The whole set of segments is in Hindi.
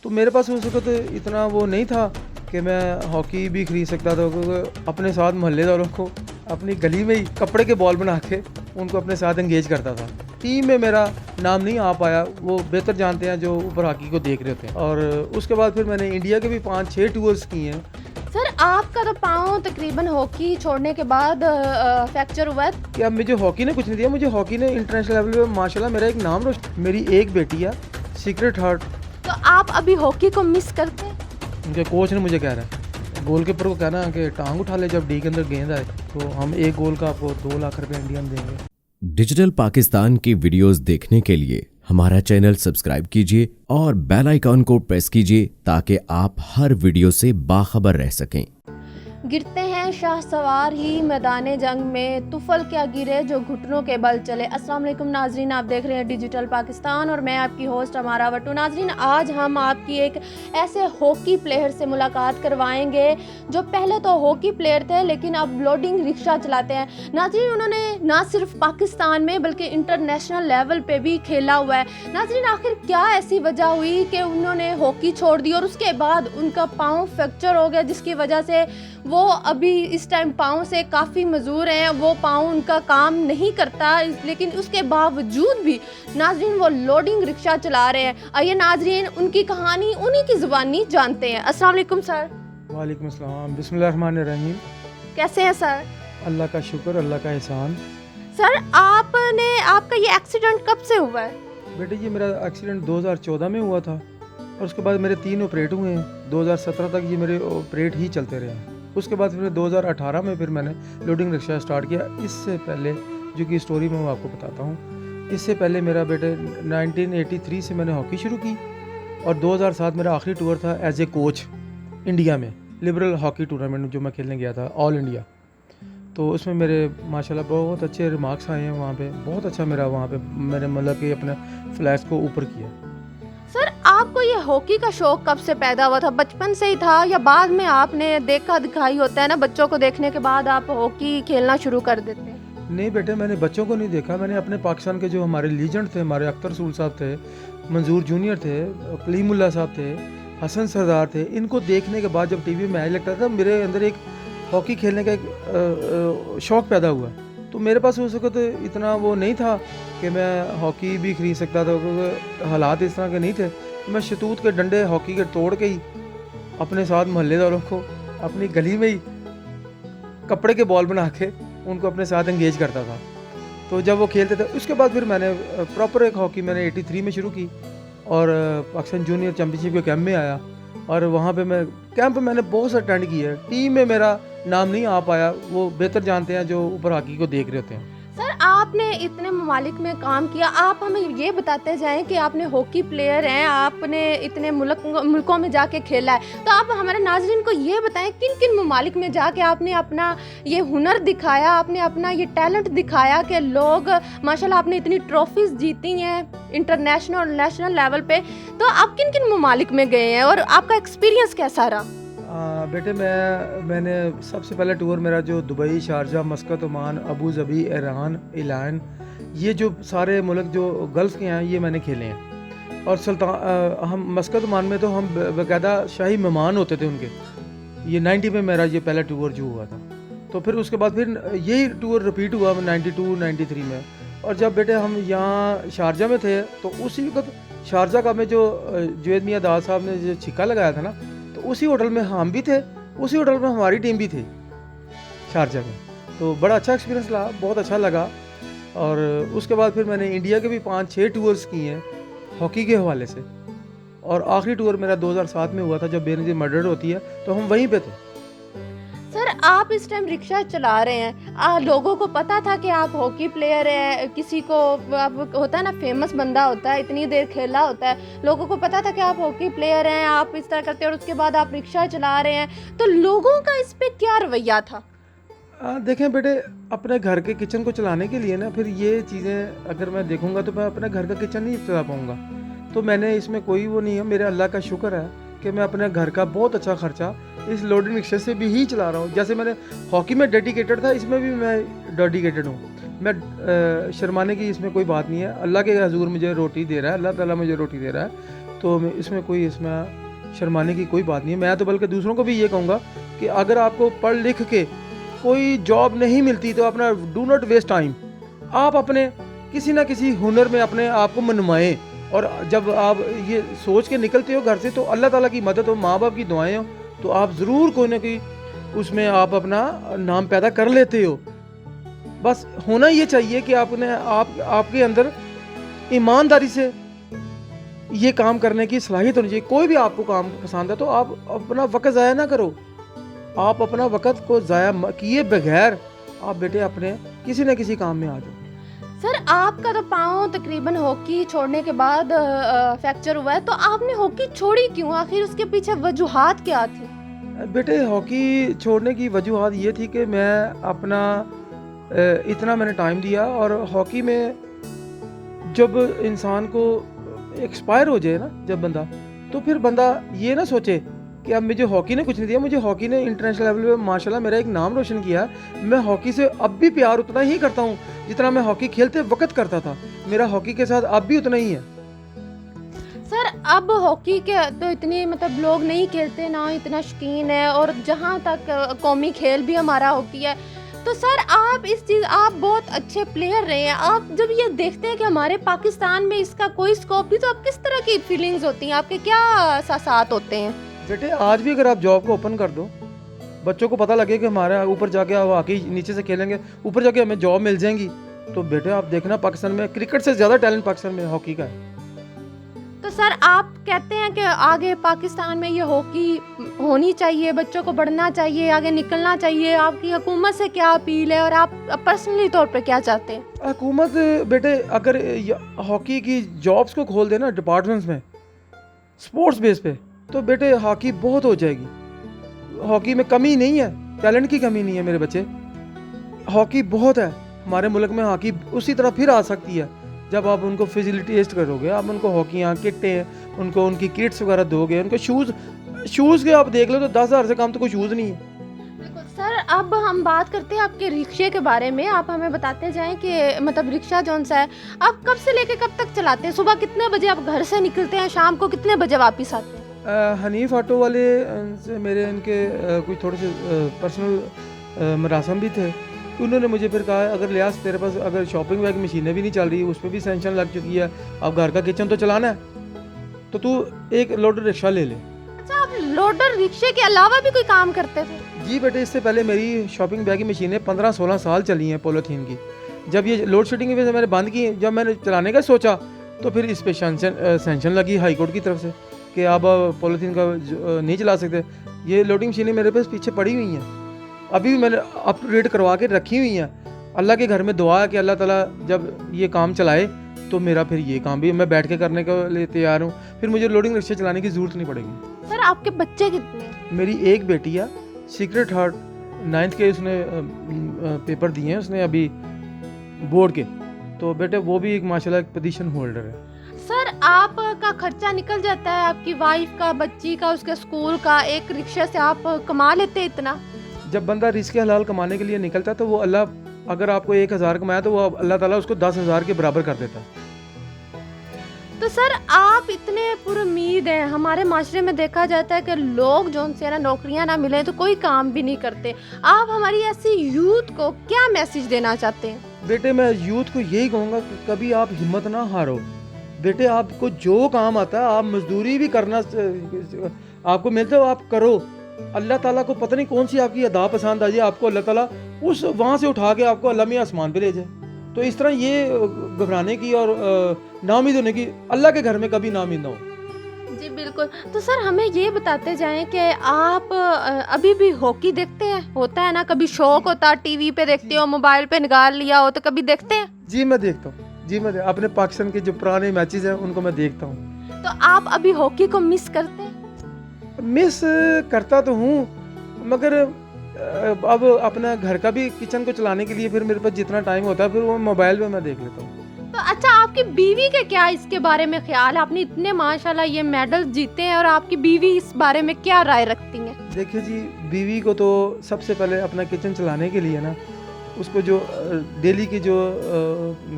तो मेरे पास उस वक्त इतना वो नहीं था कि मैं हॉकी भी खरीद सकता था, क्योंकि अपने साथ मोहल्लेदारों को अपनी गली में ही कपड़े के बॉल बना के उनको अपने साथ एंगेज करता था। टीम में मेरा नाम नहीं आ पाया, वो बेहतर जानते हैं जो ऊपर हॉकी को देख रहे होते हैं। और उसके बाद फिर मैंने इंडिया के भी 5-6 टूर्स किए हैं। सर आपका तो पाँव तकरीबन हॉकी छोड़ने के बाद फ्रैक्चर हुआ है। कि अब मुझे हॉकी ने कुछ नहीं दिया, मुझे हॉकी ने इंटरनेशनल लेवल पे माशाल्लाह मेरा एक नाम रोशन। मेरी एक बेटी है सीक्रेट हार्ट, तो आप अभी हॉकी को मिस करते हैं? उनके कोच ने मुझे कह रहा है, गोलकीपर को कहना कि टांग उठा ले जब डी के अंदर गेंद आए, तो हम एक गोल का आपको 2 लाख रुपए इंडियन देंगे। डिजिटल पाकिस्तान की वीडियोस देखने के लिए हमारा चैनल सब्सक्राइब कीजिए और बेल आइकॉन को प्रेस कीजिए ताकि आप हर वीडियो से बाखबर रह सकें। गिरते हैं शाह सवार ही मैदान जंग में, तुफल क्या गिरे जो घुटनों के बल चले। अस्सलाम वालेकुम नाजरीन, आप देख रहे हैं डिजिटल पाकिस्तान और मैं आपकी होस्ट अमारा वट्टू। नाजरीन, आज हम आपकी एक ऐसे हॉकी प्लेयर से मुलाकात करवाएंगे जो पहले तो हॉकी प्लेयर थे लेकिन अब लोडिंग रिक्शा चलाते हैं। नाजरीन, उन्होंने ना सिर्फ पाकिस्तान में बल्कि इंटरनेशनल लेवल पे भी खेला हुआ है। नाजरीन, आखिर क्या ऐसी वजह हुई कि उन्होंने हॉकी छोड़ दी और उसके बाद उनका पाँव फ्रैक्चर हो गया, जिसकी वजह से वो अभी इस टाइम पाँव से काफ़ी मजबूर हैं, वो पाँव उनका काम नहीं करता, लेकिन उसके बावजूद भी नाजरीन वो लोडिंग रिक्शा चला रहे हैं। आइए नाजरीन उनकी कहानी उन्हीं की ज़ुबानी जानते हैं। अस्सलाम वालेकुम सर। वालेकुम अस्सलाम, बिस्मिल्लाहिर्रहमानिर्रहीम। कैसे हैं सर? अल्लाह का शुक्र, अल्लाह का एहसान। सर आपका ये एक्सीडेंट कब से हुआ है? बेटे ये मेरा एक्सीडेंट 2014 में हुआ था और उसके बाद मेरे 3 ऑपरेट हुए हैं। 2017 तक ये मेरे ऑपरेट ही चलते रहे हैं। उसके बाद फिर 2018 में फिर मैंने लोडिंग रिक्शा स्टार्ट किया। इससे पहले जो कि स्टोरी मैं आपको बताता हूँ, इससे पहले मेरा बेटे 1983 से मैंने हॉकी शुरू की और 2007 मेरा आखिरी टूर था एज ए कोच इंडिया में, लिबरल हॉकी टूर्नामेंट जो मैं खेलने गया था ऑल इंडिया। तो उसमें मेरे माशाल्लाह बहुत अच्छे रिमार्क्स आए हैं वहाँ पे, बहुत अच्छा मेरा वहाँ पे मैंने मतलब कि अपने फ्लैग्स को ऊपर किया। सर आपको ये हॉकी का शौक कब से पैदा हुआ था? बचपन से ही था या बाद में आपने देखा दिखाई होता है ना, बच्चों को देखने के बाद आप हॉकी खेलना शुरू कर देते हैं? नहीं बेटे, मैंने बच्चों को नहीं देखा, मैंने अपने पाकिस्तान के जो हमारे लीजेंड थे, हमारे अख्तर रसूल साहब थे, मंजूर जूनियर थे, कलीमुल्लाह साहब थे, हसन सरदार थे, इनको देखने के बाद जब टीवी में मैच लगता था मेरे अंदर एक हॉकी खेलने का एक शौक़ पैदा हुआ। तो मेरे पास उस वक्त इतना वो नहीं था कि मैं हॉकी भी खरीद सकता था, क्योंकि हालात इस तरह के नहीं थे। तो मैं शतूत के डंडे हॉकी के तोड़ के ही अपने साथ मोहल्लेदारों को अपनी गली में ही कपड़े के बॉल बना के उनको अपने साथ एंगेज करता था। तो जब वो खेलते थे उसके बाद फिर मैंने प्रॉपर एक हॉकी मैंने 83 में शुरू की और पाकिस्तान जूनियर चैम्पियनशिप के कैंप में आया और वहाँ पे मैं कैंप मैंने बहुत सा अटेंड किया है। टीम में मेरा नाम नहीं आ पाया, वो बेहतर जानते हैं जो ऊपर हॉकी को देख रहे होते हैं। सर आपने इतने ममालिक में काम किया, आप हमें ये बताते जाएं कि आपने हॉकी प्लेयर हैं, आपने इतने मुल्कों में जाके खेला है, तो आप हमारे नाज़रीन को ये बताएं किन किन ममालिक में जाके आपने अपना ये हुनर दिखाया, आपने अपना ये टैलेंट दिखाया कि लोग माशाल्लाह आपने इतनी ट्रॉफीज़ जीती हैं इंटरनेशनल और नेशनल लेवल पे, तो आप किन किन ममालिक में गए हैं और आपका एक्सपीरियंस कैसा रहा? बेटे मैंने सबसे पहला टूर मेरा जो Dubai, Sharjah, Muscat, Oman, Abu ज़बी, ईरान, इलान, ये जो सारे मुल्क जो गल्फ़ के हैं ये मैंने खेले हैं। और हम मस्कत, ओमान में तो हम बाकायदा शाही मेहमान होते थे उनके। ये 90 में मेरा ये पहला टूर जो हुआ था। तो फिर उसके बाद फिर यही टूर रिपीट हुआ 92-93 में। और जब बेटे हम यहाँ शारजा में थे तो उसी वक्त शारजा का में जो जुवैद मियां दाद साहब ने जो छिक्का लगाया था ना, तो उसी होटल में हम भी थे, उसी होटल में हमारी टीम भी थी शारजा में। तो बड़ा अच्छा एक्सपीरियंस रहा, बहुत अच्छा लगा। और उसके बाद फिर मैंने इंडिया के भी 5-6 टूर्स किए हैं हॉकी के हवाले से। और आखिरी टूर मेरा 2007 में हुआ था जब बेनज़ीर मर्डर होती है, तो हम वहीं पे थे। सर आप इस टाइम रिक्शा चला रहे हैं, लोगों को पता था कि आप हॉकी प्लेयर हैं? किसी को आप होता है ना, फेमस बंदा होता है, इतनी देर खेला होता है, लोगों को पता था कि आप हॉकी प्लेयर हैं, आप इस तरह करते हैं और उसके बाद आप रिक्शा चला रहे हैं, तो लोगों का इस पे क्या रवैया था? देखें बेटे, अपने घर के किचन को चलाने के लिए ना, फिर ये चीज़ें अगर मैं देखूंगा तो मैं अपने घर का किचन नहीं चला पाऊंगा। तो मैंने इसमें कोई वो नहीं है, मेरे अल्लाह का शुक्र है कि मैं अपने घर का बहुत अच्छा खर्चा इस लोडिंग रिक्शे से भी ही चला रहा हूँ। जैसे मैंने हॉकी में डेडिकेटेड था, इसमें भी मैं डेडिकेटेड हूँ। मैं शर्माने की इसमें कोई बात नहीं है। अल्लाह के हजूर मुझे रोटी दे रहा है, अल्लाह ताला मुझे रोटी दे रहा है। तो इसमें शर्माने की कोई बात नहीं है। मैं तो बल्कि दूसरों को भी ये कहूँगा कि अगर आपको पढ़ लिख के कोई जॉब नहीं मिलती तो अपना डू नॉट वेस्ट टाइम, आप अपने किसी ना किसी हुनर में अपने आप को मनवाएं। और जब आप ये सोच के निकलते हो घर से तो अल्लाह ताला की मदद हो, माँ बाप की दुआएं हो, तो आप ज़रूर कोई ना कोई उसमें आप अपना नाम पैदा कर लेते हो। बस होना ये चाहिए कि आपके अंदर ईमानदारी से ये काम करने की सलाहियत होनी चाहिए। कोई भी आपको काम पसंद है तो आप अपना वक्त ज़ाया ना करो। आप अपना वक्त को ज़ाया किए बगैर आप बेटे अपने किसी न किसी काम में आ जाओ। सर आपका तो पाँव तकरीबन हॉकी छोड़ने के बाद फ्रैक्चर हुआ है, तो आपने हॉकी छोड़ी क्यों? आखिर उसके पीछे वजूहात क्या थी? बेटे हॉकी छोड़ने की वजूहात ये थी कि मैं अपना इतना मैंने टाइम दिया, और हॉकी में जब इंसान को एक्सपायर हो जाए ना जब बंदा, तो फिर बंदा ये ना सोचे कि अब मुझे हॉकी ने कुछ नहीं दिया। मुझे हॉकी ने इंटरनेशनल लेवल पे माशाल्लाह मेरा एक नाम रोशन किया। मैं हॉकी से अब भी प्यार उतना ही करता हूँ जितना मैं हॉकी खेलते वक्त करता था। मेरा हॉकी के साथ अब भी उतना ही है। सर अब हॉकी के तो इतने मतलब लोग नहीं खेलते ना, इतना शौकीन है, और जहाँ तक कौमी खेल भी हमारा हॉकी है। तो सर आप बहुत अच्छे प्लेयर रहे हैं, आप जब ये देखते हैं कि हमारे पाकिस्तान में इसका कोई स्कोप नहीं, तो आप किस तरह की फीलिंग्स होती हैं, आपके क्या एहसास होते हैं? बेटे आज भी अगर आप जॉब को ओपन कर दो, बच्चों को पता लगे कि हमारे ऊपर जाके आप हॉकी नीचे से खेलेंगे, ऊपर जाके हमें जॉब मिल जाएंगी, तो बेटे आप देखना पाकिस्तान में क्रिकेट से ज़्यादा टैलेंट पाकिस्तान में हॉकी का है। तो सर आप कहते हैं कि आगे पाकिस्तान में ये हॉकी होनी चाहिए, बच्चों को बढ़ना चाहिए, आगे निकलना चाहिए। आपकी हुकूमत से क्या अपील है और आप पर्सनली तौर पे क्या चाहते हैं? हुकूमत बेटे अगर हॉकी की जॉब्स को खोल देना डिपार्टमेंट्स में स्पोर्ट्स बेस पे, तो बेटे हॉकी बहुत हो जाएगी। हॉकी में कमी नहीं है, टैलेंट की कमी नहीं है मेरे बच्चे, हॉकी बहुत है हमारे मुल्क में। हॉकी उसी तरह फिर आ सकती है जब आप उनको फैसिलिटेट करोगे, आप उनको हॉकियाँ किटें उनको उनकी किट्स वगैरह दोगे, उनको शूज़ के आप देख लो तो 10,000 से कम तो कोई शूज़ नहीं है। बिल्कुल सर, अब हम बात करते हैं आपके रिक्शे के बारे में। आप हमें बताते जाएं कि मतलब रिक्शा जौन सा है आप कब से लेके कब तक चलाते हैं? सुबह कितने बजे आप घर से निकलते हैं, शाम को कितने बजे वापस आते हैं? हनीफ ऑटो वाले से मेरे इनके कुछ थोड़े से पर्सनल मरासम भी थे। उन्होंने मुझे फिर कहा अगर लिहाज तेरे पास अगर शॉपिंग बैग मशीनें भी नहीं चल रही, उस पर भी सेंशन लग चुकी है, अब घर का किचन तो चलाना है, तो तू एक लोडर रिक्शा ले ले। अच्छा, आप लोडर रिक्शे के अलावा भी कोई काम करते थे? जी बेटे, इससे पहले मेरी शॉपिंग बैग की मशीनें 15-16 साल चली हैं पॉलीथीन की। जब ये लोड शेडिंग की वजह से मैंने बंद की, जब मैंने चलाने का सोचा तो फिर इस पर सेंशन लगी हाई कोर्ट की तरफ से कि अब पॉलीथीन का नहीं चला सकते। ये लोडिंग मशीनें मेरे पास पीछे पड़ी हुई हैं, अभी भी मैंने अप टू डेट करवा के रखी हुई हैं। अल्लाह के घर में दुआ है कि अल्लाह ताला जब ये काम चलाए तो मेरा फिर ये काम भी मैं बैठ के करने के लिए तैयार हूँ, फिर मुझे लोडिंग रिक्शा चलाने की ज़रूरत नहीं पड़ेगी। सर आपके बच्चे कितने हैं? मेरी एक बेटी है, सीक्रेट हार्ट 9th के उसने पेपर दिए हैं उसने अभी बोर्ड के, तो बेटे वो भी एक माशाल्लाह एक पोजीशन होल्डर है। सर आपका खर्चा निकल जाता है, आपकी वाइफ का, बच्ची का, उसके स्कूल का, एक रिक्शे से आप कमा लेते इतना? जब बंदा रिस्क हलाल कमाने के लिए निकलता है तो वो अल्लाह, अगर आपको 1,000 कमाया तो वो अल्लाह ताला उसको 10,000 के बराबर कर देता है। तो सर आप इतने पुरुमीद हैं, हमारे माशरे में देखा जाता है कि लोग जो उनसे ना नौकरियां ना मिले तो कोई काम भी नहीं करते। आप हमारी ऐसी यूथ को क्या मैसेज देना चाहते हैं? बेटे मैं यूथ को यही कहूँगा कि कभी आप हिम्मत ना हारो। बेटे आपको जो काम आता है आप मजदूरी भी करना आपको मिलता है आप करो। अल्लाह ताला को पता नहीं कौन सी आपकी अदा पसंद आ जाए, आपको अल्लाह ताला उस वहाँ से उठा के आपको अल्लाह में आसमान पे ले जाए। तो इस तरह ये घबराने की और नाउम्मीद होने की, अल्लाह के घर में कभी नाउम्मीद ना हो। जी बिल्कुल। तो सर हमें ये बताते जाएं कि आप अभी भी हॉकी देखते हैं? होता है ना कभी शौक होता, टीवी पे देखते हो, मोबाइल पे निकाल लिया हो, तो कभी देखते हैं? जी मैं देखता हूँ, जी मैं अपने पाकिस्तान के जो पुराने मैचेस हैं उनको मैं देखता हूँ। तो आप अभी हॉकी को मिस करते हैं? मिस करता तो हूँ, मगर अब अपना घर का भी किचन को चलाने के लिए फिर मेरे पास जितना टाइम होता है फिर वो मोबाइल पे मैं देख लेता हूँ। तो अच्छा, आपकी बीवी के क्या इसके बारे में ख्याल है? आपने इतने माशाल्लाह ये मेडल जीते हैं, और आपकी बीवी इस बारे में क्या राय रखती हैं? देखिए जी, बीवी को तो सबसे पहले अपना किचन चलाने के लिए ना उसको जो डेली की जो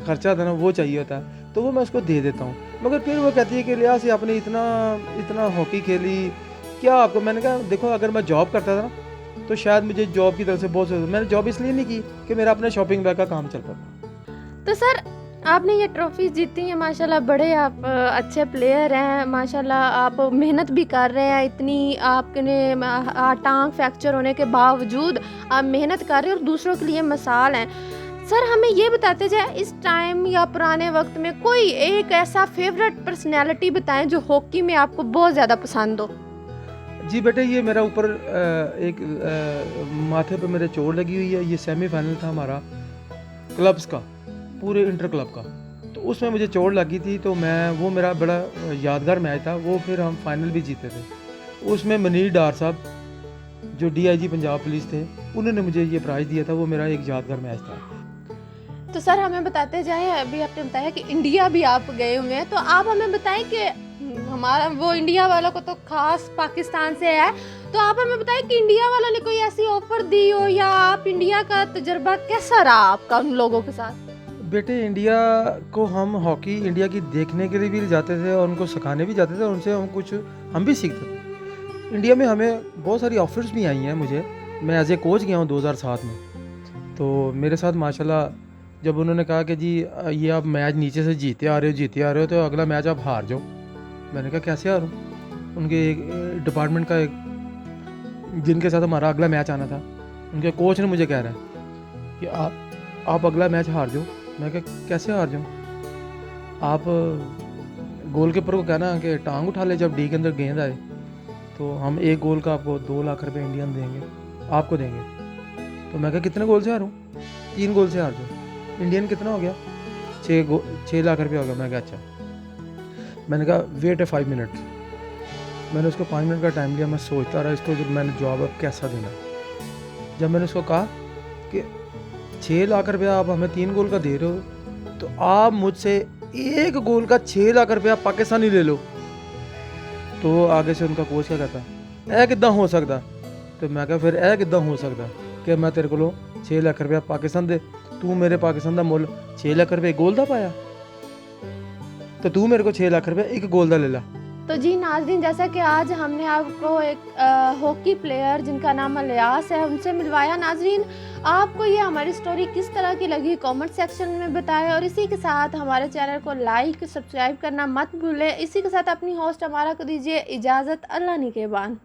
खर्चा था ना वो चाहिए होता है। तो वो मैं उसको दे देता हूँ। मगर फिर वो कहती है कि लियास आपने इतना हॉकी खेली, क्या आपको? मैंने कहा देखो, अगर मैं जॉब करता था ना तो शायद मुझे जॉब की तरफ से बहुत, मैंने जॉब इसलिए नहीं की कि मेरा अपना शॉपिंग बैग का काम चल पाता। तो सर आपने ये ट्रॉफी जीती है माशाल्लाह, बड़े आप अच्छे प्लेयर हैं माशाल्लाह, आप मेहनत भी कर रहे हैं, इतनी आपने टांग फ्रैक्चर होने के बावजूद आप मेहनत कर रहे हैं और दूसरों के लिए मिसाल हैं। सर हमें ये बताते जाए, इस टाइम या पुराने वक्त में कोई एक ऐसा फेवरेट पर्सनैलिटी बताएं जो हॉकी में आपको बहुत ज़्यादा पसंद हो। जी बेटे, ये मेरा ऊपर माथे पे मेरे चोट लगी हुई है। ये सेमीफाइनल था हमारा क्लब्स का, पूरे इंटर क्लब का, तो उसमें मुझे चोट लगी थी। तो वो मेरा बड़ा यादगार मैच था वो। फिर हम फाइनल भी जीते थे। उसमें मनीर डार साहब जो DIG पंजाब पुलिस थे, उन्होंने मुझे ये प्राइज़ दिया था। वो मेरा एक यादगार मैच था। तो सर हमें बताते जाएं, अभी आपने बताया कि इंडिया भी आप गए हुए हैं, तो आप हमें बताएं कि हमारा वो इंडिया वालों को तो खास पाकिस्तान से है, तो आप हमें बताएं कि इंडिया वालों ने कोई ऐसी ऑफर दी हो, या आप इंडिया का तजुर्बा कैसा रहा आपका उन लोगों के साथ? बेटे, इंडिया को हम हॉकी इंडिया की देखने के लिए भी जाते थे और उनको सिखाने भी जाते थे, और उनसे हम भी सीखते थे। इंडिया में हमें बहुत सारी ऑफर्स भी आई हैं मुझे। मैं एज ए कोच गया हूँ 2007 में। तो मेरे साथ माशाल्लाह जब उन्होंने कहा कि जी ये आप मैच नीचे से जीते आ रहे हो तो अगला मैच आप हार जाओ। मैंने कहा कैसे हारूं? उनके एक डिपार्टमेंट का एक जिनके साथ हमारा अगला मैच आना था, उनके कोच ने मुझे कह रहा है कि आप अगला मैच हार जाओ। मैं कहा कैसे हार जाऊँ? आप गोलकीपर को कहना कि टांग उठा ले जब डी के अंदर गेंद आए, तो हम एक गोल का आपको 2 लाख रुपए इंडियन देंगे, आपको देंगे। तो मैं कहा कितने गोल से हारूं? 3 गोल से हार जाऊँ। इंडियन कितना हो गया? 6 लाख रुपये हो गया। मैं कहा अच्छा। मैंने कहा वेट है 5 मिनट। मैंने उसको 5 मिनट का टाइम लिया। मैं सोचता रहा इसको जब मैंने जवाब अब कैसा देना। जब मैंने उसको कहा कि 6 लाख रुपया आप हमें 3 गोल का दे रहे हो, तो आप मुझसे 1 गोल का 6 लाख रुपया पाकिस्तानी ले लो। तो आगे से उनका कोच क्या कहता, ऐ किद्दां हो सकता? तो मैं कहा फिर ऐ किद्दां हो सकता कि मैं तेरे को 6 लाख रुपया पाकिस्तान दे, तू मेरे पाकिस्तान का मुल 6 लाख रुपये गोल का पाया, तो तू मेरे को 6 लाख रुपये 1 गोल का ले ला। तो जी नाज़रीन, जैसा कि आज हमने आपको एक हॉकी प्लेयर जिनका नाम लियास है उनसे मिलवाया। नाज़रीन, आपको ये हमारी स्टोरी किस तरह की लगी कमेंट सेक्शन में बताएं, और इसी के साथ हमारे चैनल को लाइक सब्सक्राइब करना मत भूलें। इसी के साथ अपनी होस्ट हमारा को दीजिए इजाज़त। अल्लाह निगहबान।